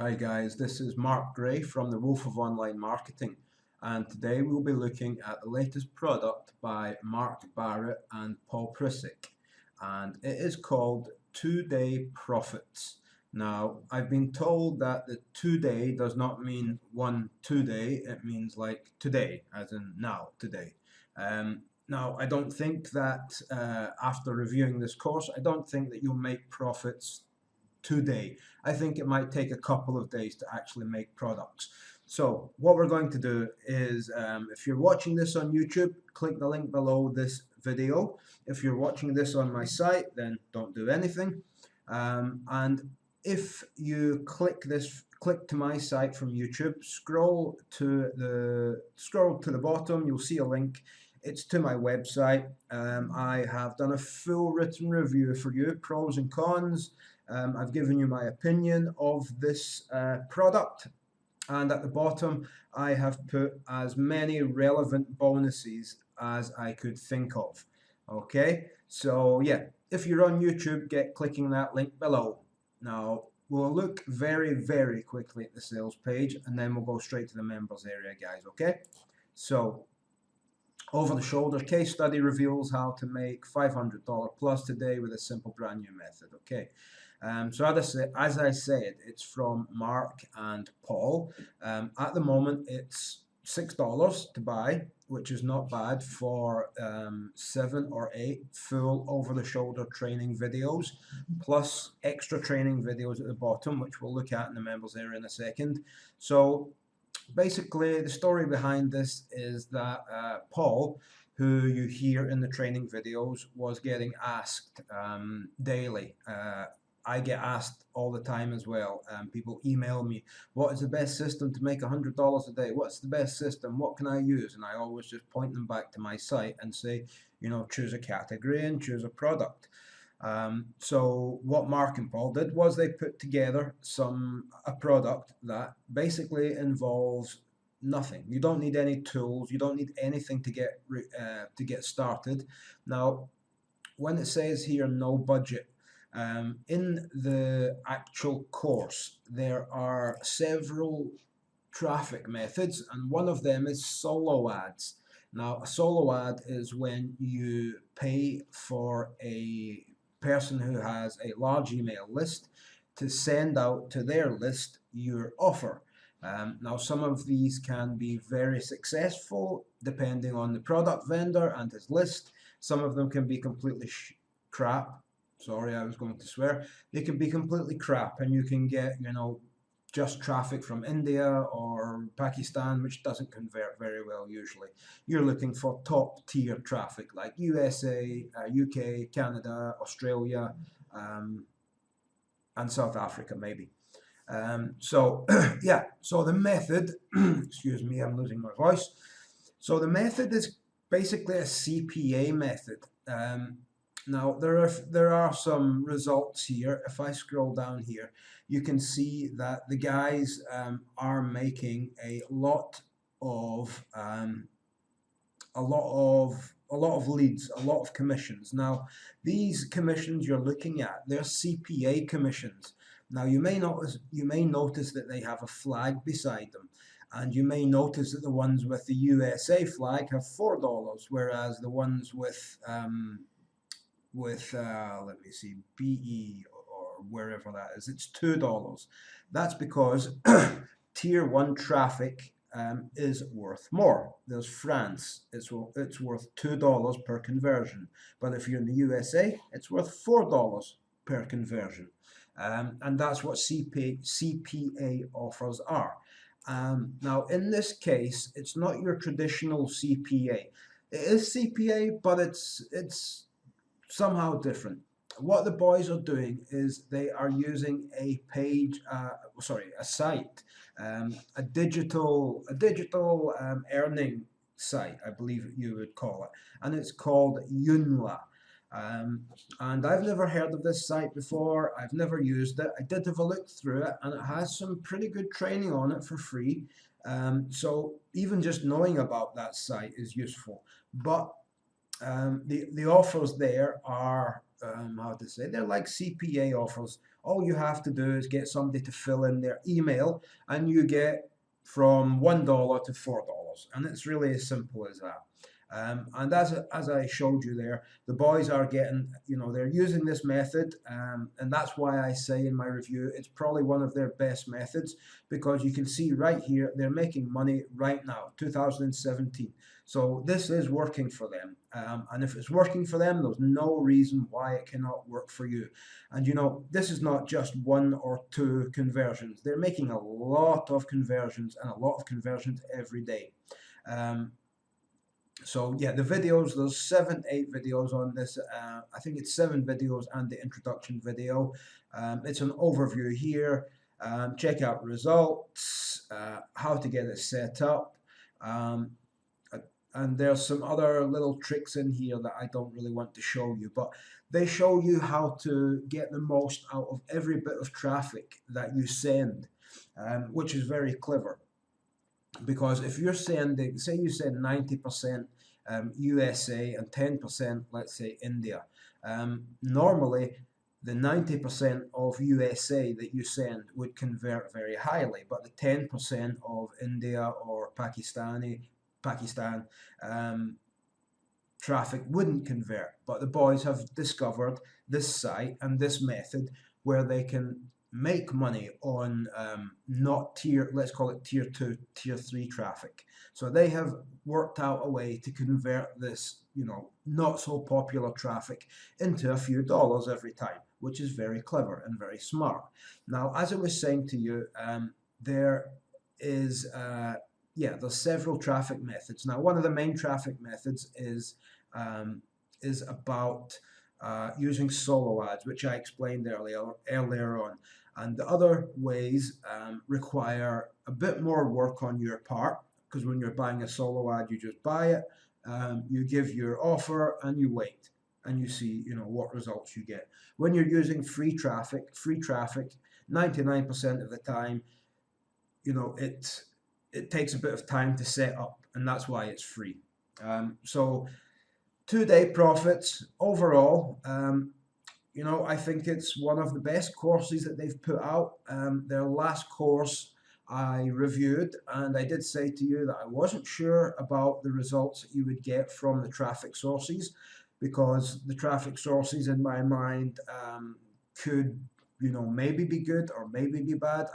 Hi guys, this is Mark Gray from the Wolf of Online Marketing, and today we'll be looking at the latest product by Mark Barrett and Paul Prisick, and it is called 2-Day Profits. Now, I've been told that the 2-day does not mean 2 day, it means like today, as in now, today. Now, I don't think that after reviewing this course, I don't think that you'll make profits today. I think it might take a couple of days to actually make products. So what we're going to do is, if you're watching this on YouTube, click the link below this video. If you're watching this on my site, then don't do anything. And if you click to my site from YouTube, scroll to the bottom, you'll see a link. It's to my website. I have done a full written review for you, pros and cons. I've given you my opinion of this product, and at the bottom I have put as many relevant bonuses as I could think of. Okay, so yeah, if you're on YouTube, get clicking that link below. Now we'll look very quickly at the sales page, and then we'll go straight to the members area, guys. Okay, so over the shoulder case study reveals how to make $500 plus today with a simple brand new method. Okay, so as I said, it's from Mark and Paul. At the moment, it's $6 to buy, which is not bad for 7 or 8 full over-the-shoulder training videos, plus extra training videos at the bottom, which we'll look at in the members area in a second. So basically, the story behind this is that Paul, who you hear in the training videos, was getting asked daily. I get asked all the time as well. People email me, what is the best system to make $100 a day? What's the best system? What can I use? And I always just point them back to my site and say, choose a category and choose a product. So what Mark and Paul did was they put together a product that basically involves nothing. You don't need any tools. You don't need anything to get started. Now, when it says here no budget, in the actual course, there are several traffic methods, and one of them is solo ads. Now, a solo ad is when you pay for a person who has a large email list to send out to their list your offer. Now, some of these can be very successful depending on the product vendor and his list. Some of them can be completely crap. Sorry, I was going to swear. They can be completely crap, and you can get, just traffic from India or Pakistan, which doesn't convert very well usually. You're looking for top tier traffic like USA, UK, Canada, Australia, and South Africa maybe. So yeah, so the method, excuse me, I'm losing my voice. So the method is basically a CPA method. Now there are some results here. If I scroll down here, you can see that the guys are making a lot of leads, a lot of commissions. Now, these commissions you're looking at, they're CPA commissions. Now, you may notice that they have a flag beside them, and you may notice that the ones with the USA flag have $4, whereas the ones with let me see, BE or wherever that is, it's $2. That's because tier 1 traffic is worth more. There's France, it's worth $2 per conversion, but if you're in the USA, it's worth $4 per conversion, and that's what CPA offers are. Now, in this case, it's not your traditional CPA. It is CPA, but it's somehow different. What the boys are doing is they are using a site, a digital earning site, I believe you would call it, and it's called Joomla. And I've never heard of this site before. I've never used it. I did have a look through it, and it has some pretty good training on it for free. So even just knowing about that site is useful. But the offers there are how to say, they're like CPA offers. All you have to do is get somebody to fill in their email, and you get from $1 to $4, and it's really as simple as that. And as I showed you there, the boys are getting, they're using this method, and that's why I say in my review it's probably one of their best methods, because you can see right here they're making money right now, 2017. So this is working for them, and if it's working for them, there's no reason why it cannot work for you. And this is not just one or two conversions. They're making a lot of conversions, and a lot of conversions every day. So yeah, the videos, there's 7, 8 videos on this. I think it's 7 videos and the introduction video. It's an overview here. Check out results, how to get it set up. And there's some other little tricks in here that I don't really want to show you, but they show you how to get the most out of every bit of traffic that you send, which is very clever. Because if you're sending, say you send 90% USA and 10%, let's say, India, normally the 90% of USA that you send would convert very highly, but the 10% of India or Pakistan traffic wouldn't convert. But the boys have discovered this site and this method where they can make money on not let's call it tier 2, tier 3 traffic. So they have worked out a way to convert this, not so popular traffic into a few dollars every time, which is very clever and very smart. Now, as I was saying to you, there's several traffic methods. Now, one of the main traffic methods is about using solo ads, which I explained earlier on. And the other ways require a bit more work on your part, because when you're buying a solo ad, you just buy it, you give your offer, and you wait, and you see, what results you get. When you're using free traffic, 99% of the time, it takes a bit of time to set up, and that's why it's free. So 2-day profits overall, I think it's one of the best courses that they've put out. Their last course I reviewed, and I did say to you that I wasn't sure about the results that you would get from the traffic sources, because the traffic sources in my mind could, maybe be good or maybe be bad.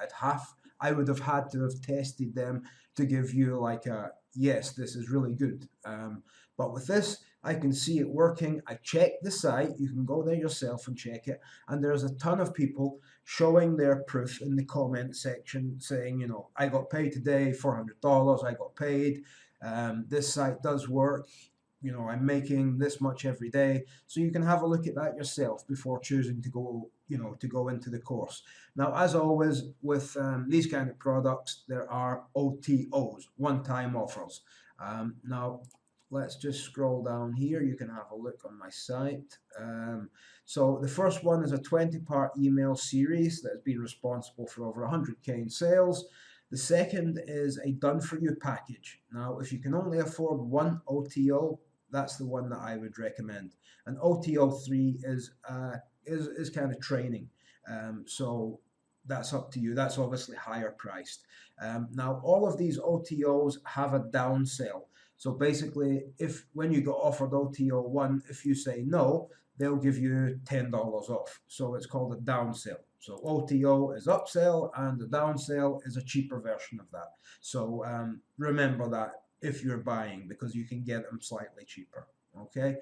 I would have had to have tested them to give you like a, yes, this is really good. But with this, I can see it working. I checked the site. You can go there yourself and check it. And there's a ton of people showing their proof in the comment section saying, I got paid today, $400, I got paid. This site does work. I'm making this much every day. So you can have a look at that yourself before choosing to go, to go into the course. Now, as always, with these kind of products, there are OTOs, one-time offers. Now, let's just scroll down here. You can have a look on my site. So the first one is a 20-part email series that has been responsible for over 100K in sales. The second is a done-for-you package. Now, if you can only afford one OTO, that's the one that I would recommend. And OTO 3 is kind of training. So that's up to you. That's obviously higher priced. Now, all of these OTOs have a downsell. So basically, when you get offered OTO 1, if you say no, they'll give you $10 off. So it's called a downsell. So OTO is upsell, and the downsell is a cheaper version of that. So remember that if you're buying, because you can get them slightly cheaper. Okay.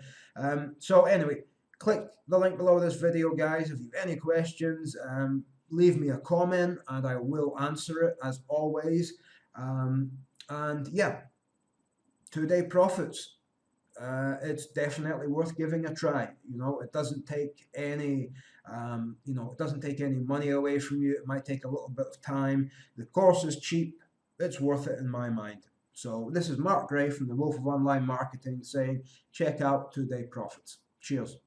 So anyway, click the link below this video, guys. If you have any questions, leave me a comment, and I will answer it as always. And yeah. 2-day profits. It's definitely worth giving a try. It doesn't take any, it doesn't take any money away from you. It might take a little bit of time. The course is cheap. It's worth it in my mind. So this is Mark Gray from the Wolf of Online Marketing saying, check out 2-day profits. Cheers.